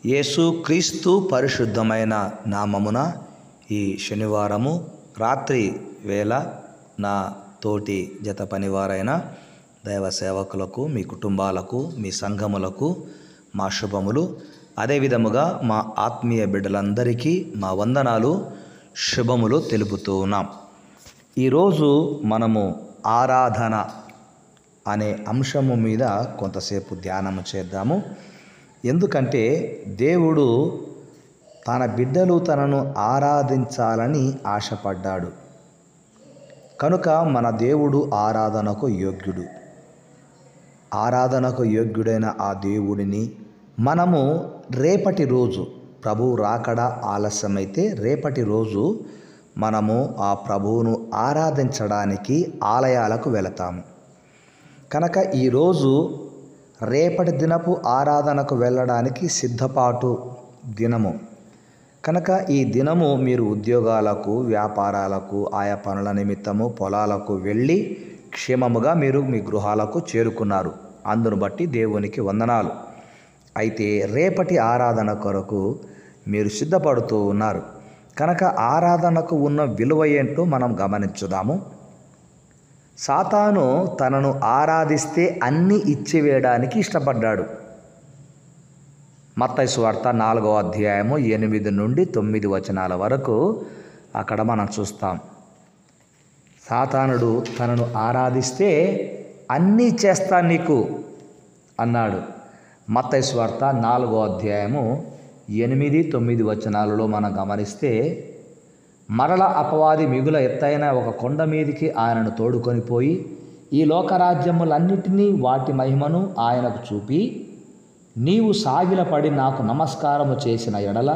యేసు క్రీస్తు పరిశుద్ధమైన నామమున ఈ శనివారము రాత్రి వేళ నా తోటి జత పనివారైన దైవ సేవకులకు, మీ కుటుంబాలకు, మీ సంఘములకు మా శుభములు. అదేవిధముగా మా ఆత్మీయ బిడ్డలందరికీ మా వందనాలు, శుభములు తెలుపుతూ ఉన్నాం. ఈరోజు మనము ఆరాధన అనే అంశము మీద కొంతసేపు ధ్యానము చేద్దాము. ఎందుకంటే దేవుడు తన బిడ్డలు తనను ఆరాధించాలని ఆశపడ్డాడు కనుక మన దేవుడు ఆరాధనకు యోగ్యుడు. ఆరాధనకు యోగ్యుడైన ఆ దేవుడిని మనము రేపటి రోజు, ప్రభువు రాకడ ఆలస్యమైతే రేపటి రోజు మనము ఆ ప్రభువును ఆరాధించడానికి ఆలయాలకు వెళతాము. కనుక ఈరోజు రేపటి దినపు ఆరాధనకు వెళ్ళడానికి సిద్ధపాటు దినము కనుక ఈ దినము మీరు ఉద్యోగాలకు, వ్యాపారాలకు, ఆయా పనుల నిమిత్తము పొలాలకు వెళ్ళి క్షేమముగా మీరు మీ గృహాలకు చేరుకున్నారు. అందును బట్టి దేవునికి వందనాలు. అయితే రేపటి ఆరాధన కొరకు మీరు సిద్ధపడుతూ ఉన్నారు కనుక ఆరాధనకు ఉన్న విలువ ఏంటో మనం గమనించుదాము. సాతాను తనను ఆరాధిస్తే అన్నీ ఇచ్చివేయడానికి ఇష్టపడ్డాడు. మత్తయి సువార్త 4వ అధ్యాయము 8 నుండి 9 వచనాల వరకు అక్కడ మనం చూస్తాం. సాతానుడు తనను ఆరాధిస్తే అన్నీ చేస్తాను నీకు అన్నాడు. మత్తయి సువార్త 4వ అధ్యాయము 8, 9 వచనాలలో మనం గమనిస్తే, మరల అపవాది మిగుల ఎత్తైన ఒక కొండ మీదికి ఆయనను తోడుకొని పోయి ఈ లోకరాజ్యములన్నిటినీ వాటి మహిమను ఆయనకు చూపి, నీవు సాగిలపడి నాకు నమస్కారము చేసిన ఎడల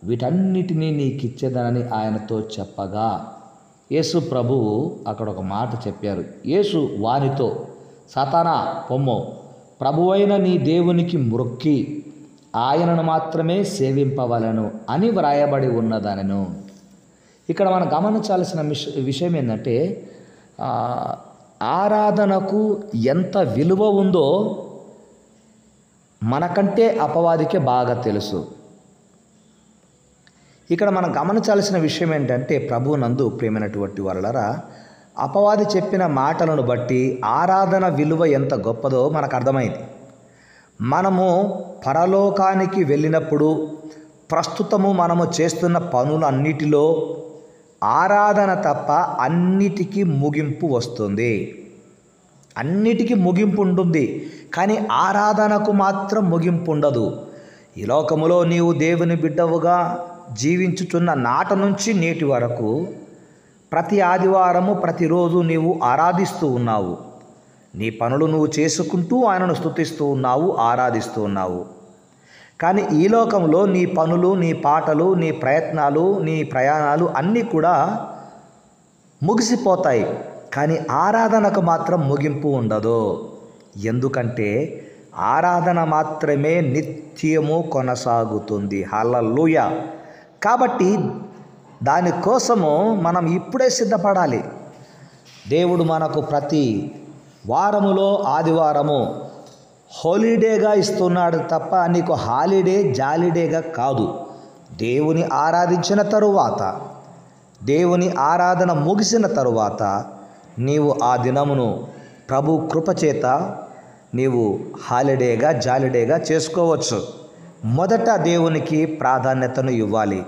వీటన్నిటినీ నీకిచ్చేదనని ఆయనతో చెప్పగా, యేసు ప్రభువు అక్కడ ఒక మాట చెప్పారు. యేసు వానితో, సాతానా పొమ్మో, ప్రభువైన నీ దేవునికి మ్రొక్కి ఆయనను మాత్రమే సేవింపవలను అని వ్రాయబడి ఉన్నదనెను. ఇక్కడ మనం గమనించాల్సిన విషయం ఏంటంటే, ఆరాధనకు ఎంత విలువ ఉందో మనకంటే అపవాదికే బాగా తెలుసు. ఇక్కడ మనం గమనించాల్సిన విషయం ఏంటంటే, ప్రభువునందు ప్రియమైనటువంటి వారలారా, అపవాది చెప్పిన మాటలను బట్టి ఆరాధన విలువ ఎంత గొప్పదో మనకు అర్థమైంది. మనము పరలోకానికి వెళ్ళినప్పుడు ప్రస్తుతము మనము చేస్తున్న పనులన్నిటిలో ఆరాధన తప్ప అన్నిటికీ ముగింపు వస్తుంది. అన్నిటికీ ముగింపు ఉంటుంది, కానీ ఆరాధనకు మాత్రం ముగింపు ఉండదు. ఈ లోకములో నీవు దేవుని బిడ్డవుగా జీవించుచున్న నాట నుంచి నేటి వరకు ప్రతి ఆదివారము, ప్రతిరోజు నీవు ఆరాధిస్తూ ఉన్నావు. నీ పనులు నువ్వు చేసుకుంటూ ఆయనను స్తుతిస్తూ ఉన్నావు, ఆరాధిస్తూ ఉన్నావు. కానీ ఈ లోకంలో నీ పనులు, నీ పాటలు, నీ ప్రయత్నాలు, నీ ప్రయాణాలు అన్నీ కూడా ముగిసిపోతాయి, కానీ ఆరాధనకు మాత్రం ముగింపు ఉండదు. ఎందుకంటే ఆరాధన మాత్రమే నిత్యము కొనసాగుతుంది. హల్లెలూయా. కాబట్టి దానికోసము మనం ఇప్పుడే సిద్ధపడాలి. దేవుడు మనకు ప్రతి వారములో ఆదివారము హాలిడేగా ఇస్తున్నాడు తప్ప నీకు హాలిడే జాలిడేగా కాదు. దేవుని ఆరాధించిన తరువాత, దేవుని ఆరాధన ముగిసిన తరువాత నీవు ఆ దినమును ప్రభు కృపచేత నీవు హాలిడేగా, జాలిడేగా చేసుకోవచ్చు. మొదట దేవునికి ప్రాధాన్యతను ఇవ్వాలి.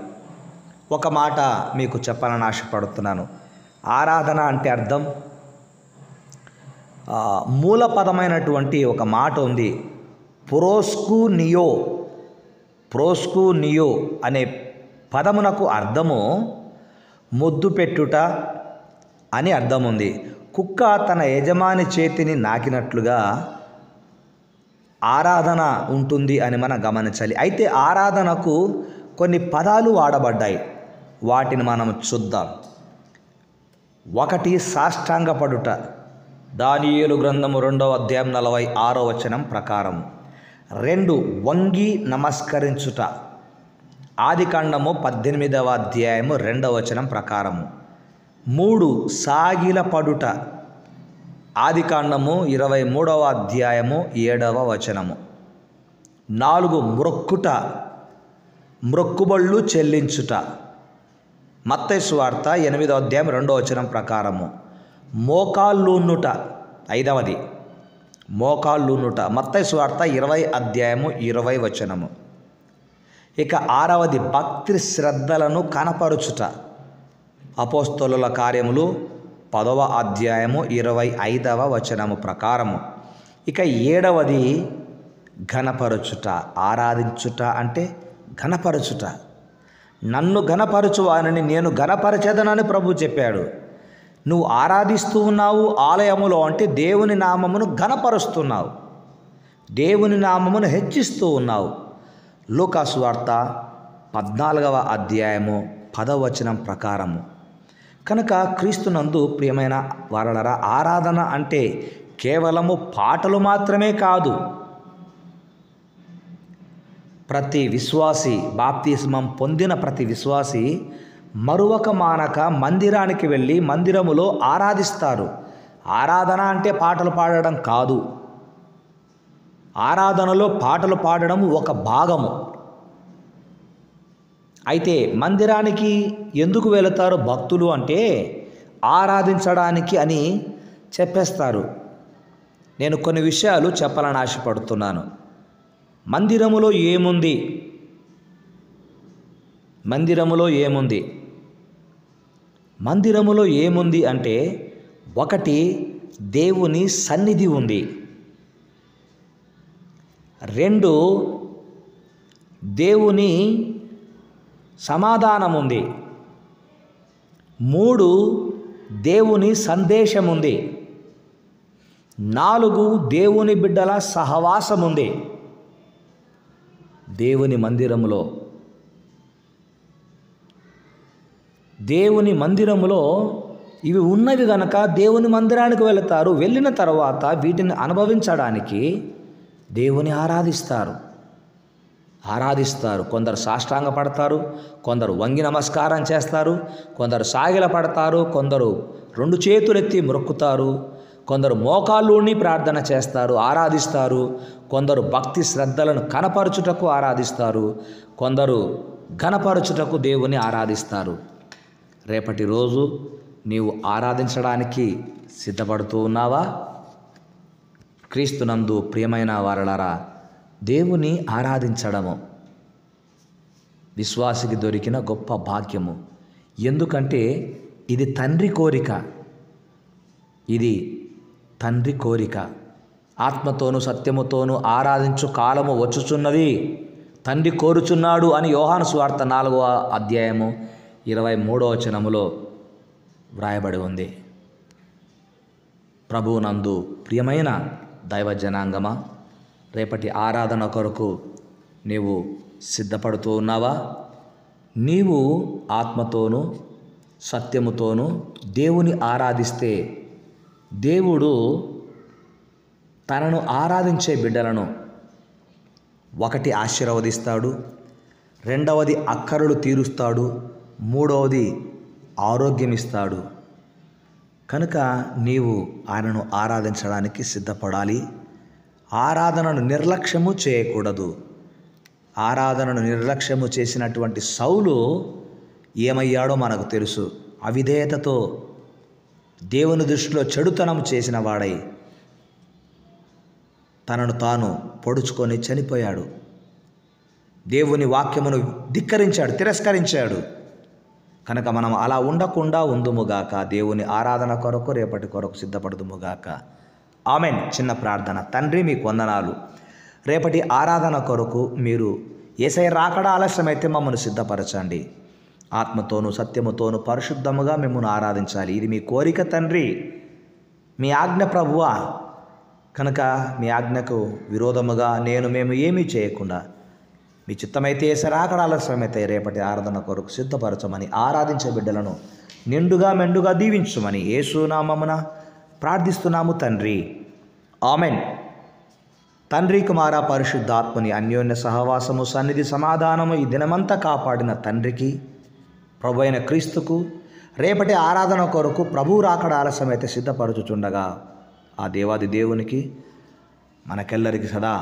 ఒక మాట మీకు చెప్పాలని ఆశపడుతున్నాను. ఆరాధన అంటే అర్థం, మూలపదమైనటువంటి ఒక మాట ఉంది. ప్రోస్కునియో అనే పదమునకు అర్థము ముద్దు పెట్టుట అని అర్థం ఉంది. కుక్క తన యజమాని చేతిని నాకినట్లుగా ఆరాధన ఉంటుంది అని మనం గమనించాలి. అయితే ఆరాధనకు కొన్ని పదాలు వాడబడ్డాయి, వాటిని మనం చూద్దాం. 1 సాష్టాంగపడుట, దానియేలు గ్రంథము 2వ అధ్యాయం 46వ వచనం ప్రకారం. 2 వంగి నమస్కరించుట, ఆదికాండము 18వ అధ్యాయము 2వ వచనం ప్రకారం. 3 సాగిలపడుట, ఆదికాండము 23వ అధ్యాయము 7వ వచనము. 4 మ్రొక్కుట, మ్రొక్కుబళ్ళు చెల్లించుట. మత్తయి సువార్త 8వ అధ్యాయం 2వ వచనం ప్రకారము. మోకాళ్ళూనుట 5వది, మోకాళ్ళూనుట. మత్తయి సువార్త 20వ అధ్యాయము 20వ వచనము. ఇక 6వది భక్తి శ్రద్ధలను కనపరుచుట. అపోస్తలుల కార్యములు 10వ అధ్యాయము 25వ వచనము ప్రకారము. ఇక 7వది ఘనపరచుట. ఆరాధించుట అంటే ఘనపరచుట. నన్ను ఘనపరచువానని నేను ఘనపరచెదనని ప్రభు చెప్పాడు. నువ్వు ఆరాధిస్తూ ఉన్నావు ఆలయములో అంటే దేవుని నామమును ఘనపరుస్తున్నావు, దేవుని నామమును హెచ్చిస్తూ ఉన్నావు. లూకాసు వార్త 14వ అధ్యాయము 10వ వచనం ప్రకారము. కనుక క్రీస్తునందు ప్రియమైన వారలారా, ఆరాధన అంటే కేవలము పాటలు మాత్రమే కాదు. ప్రతి విశ్వాసి, బాప్తిస్మం పొందిన ప్రతి విశ్వాసి మరువక మానక మందిరానికి వెళ్ళి మందిరములో ఆరాధిస్తారు. ఆరాధన అంటే పాటలు పాడడం కాదు. ఆరాధనలో పాటలు పాడడం ఒక భాగము. అయితే మందిరానికి ఎందుకు వెళతారు భక్తులు అంటే ఆరాధించడానికి అని చెప్పేస్తారు. నేను కొన్ని విషయాలు చెప్పాలని ఆశపడుతున్నాను. మందిరములో ఏముంది? మందిరములో ఏముంది? మందిరములో ఏముంది అంటే, ఒకటి దేవుని సన్నిధి ఉంది, 2 దేవుని సమాధానం ఉంది, 3 దేవుని సందేశం ఉంది, 4 దేవుని బిడ్డల సహవాసం ఉంది. దేవుని మందిరములో, దేవుని మందిరములో ఇవి ఉన్నవి గనక దేవుని మందిరానికి వెళతారు. వెళ్ళిన తర్వాత వీటిని అనుభవించడానికి దేవుని ఆరాధిస్తారు. కొందరు సాష్టాంగ పడతారు, కొందరు వంగి నమస్కారం చేస్తారు, కొందరు సాగిల పడతారు, కొందరు 2 చేతులెత్తి మొక్కుతారు, కొందరు మోకాళ్ళూని ప్రార్థన చేస్తారు, ఆరాధిస్తారు, కొందరు భక్తి శ్రద్ధలను కనపరచుటకు ఆరాధిస్తారు, కొందరు ఘనపరచుటకు దేవుని ఆరాధిస్తారు. రేపటి రోజు నీవు ఆరాధించడానికి సిద్ధపడుతూ ఉన్నావా? క్రీస్తునందు ప్రియమైన వారలారా, దేవుని ఆరాధించడము విశ్వాసికి దొరికిన గొప్ప భాగ్యము. ఎందుకంటే ఇది తండ్రి కోరిక. ఇది తండ్రి కోరిక. ఆత్మతోను సత్యముతోను ఆరాధించు కాలము వచ్చుచున్నది, తండ్రి కోరుచున్నాడు అని యోహాను సువార్త 4వ అధ్యాయము 23వ వచనములో వ్రాయబడి ఉంది. ప్రభువునందు ప్రియమైన దైవ జనాంగమా, రేపటి ఆరాధన కొరకు నీవు సిద్ధపడుతూ ఉన్నావా? నీవు ఆత్మతోనూ సత్యముతోనూ దేవుని ఆరాధిస్తే దేవుడు తనను ఆరాధించే బిడ్డలను 1 ఆశీర్వదిస్తాడు, 2వది అక్కరలు తీరుస్తాడు, 3వది ఆరోగ్యం ఇస్తాడు. కనుక నీవు ఆయనను ఆరాధించడానికి సిద్ధపడాలి. ఆరాధనను నిర్లక్ష్యము చేయకూడదు. ఆరాధనను నిర్లక్ష్యము చేసినటువంటి సౌలు ఏమయ్యాడో మనకు తెలుసు. అవిధేయతతో దేవుని దృష్టిలో చెడుతనం చేసిన వాడై తనను తాను పొడుచుకొని చనిపోయాడు. దేవుని వాక్యమును ధిక్కరించాడు, తిరస్కరించాడు. కనుక మనం అలా ఉండకుండా ఉందుముగాక. దేవుని ఆరాధన కొరకు రేపటి కొరకు సిద్ధపడుదుముగాక. ఆమెన్. చిన్న ప్రార్థన. తండ్రి, మీకు వందనాలు. రేపటి ఆరాధన కొరకు మీరు యేసయ్య రాకడ ఆలస్యమైతే మమ్మల్ని సిద్ధపరచండి. ఆత్మతోనూ సత్యముతోనూ పరిశుద్ధముగా మిమ్మల్ని ఆరాధించాలి. ఇది మీ కోరిక తండ్రి, మీ ఆజ్ఞ ప్రభువా. కనుక మీ ఆజ్ఞకు విరోధముగా మేము ఏమీ చేయకుండా మీ చిత్తమైతే యేసయ్య రాకడ ఆలస్యమైతే రేపటి ఆరాధన కొరకు సిద్ధపరచమని, ఆరాధించే బిడ్డలను నిండుగా మెండుగా దీవించమని యేసు నామమున ప్రార్థిస్తున్నాము తండ్రి. ఆమెన్. తండ్రి, కుమార, పరిశుద్ధాత్మని అన్యోన్య సహవాసము, సన్నిధి, సమాధానము ఈ దినమంతా కాపాడిన తండ్రికి, ప్రభు అయిన క్రీస్తుకు రేపటి ఆరాధన కొరకు ప్రభు రాకడ ఆలస్యమైతే సిద్ధపరచుచుండగా ఆ దేవాది దేవునికి మనకెల్లరికి సదా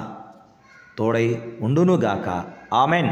తోడై ఉండునుగాక. ఆమెన్.